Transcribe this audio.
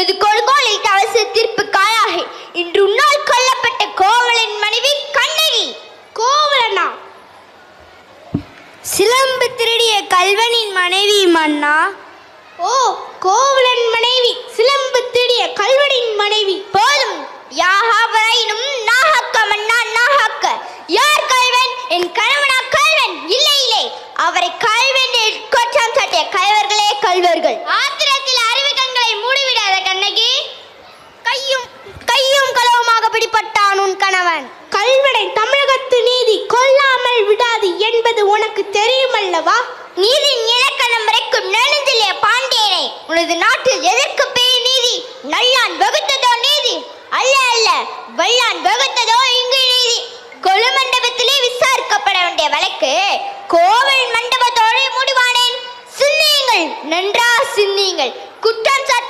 இது கொடுங்கோலில் அவசர தீர்ப்பு காயாகி இன்று உன்னால் கொல்லப்பட்ட கோவலன் மனைவி கண்ணகி. கோவலனா? சிலம்பு திருடிய கல்வனின் மனைவி மன்னா. ஓ, கோவலன் மனைவி, சிலம்பு திருடிய கல்வனின் மனைவி. போதும், யாகாவரையினும் நாகக்க மன்னா நாகக்க. யார் கல்வன்? என் கணவனா கல்வன்? இல்லை இல்லை, அவரை கல்வன் குற்றம் சாட்டிய கல்வர்களே கல்வர்கள். ஆத்திரத்தில் அறிவுக்கண்களை மூடிவிடாத கண்ணகி. கையும் களவுமாக பிடிபட்டான் உன் கணவன். கல்வனை தமிழகத்து நீதி கொல்லாமல் விடாது என்பது உனக்கு தெரியுமல்லவா? நீதியின் இலக்கணம் வரைக்கும் நெடுஞ்செழிய பாண்டியனை, உனது நாட்டில் எதற்கு பேய் நீதி? நல்லான் வகுத்ததோ நீதி? அல்ல அல்ல, வல்லான் வகுத்ததோ இங்கு நீதி. கொலு மண்டபத்திலே விசாரிக்கப்பட வேண்டிய வழக்கு கோவில் மண்டபத்தோடு முடிவானேன். சிந்தியுங்கள், நன்றா சிந்தியுங்கள். குற்றம் சாட்ட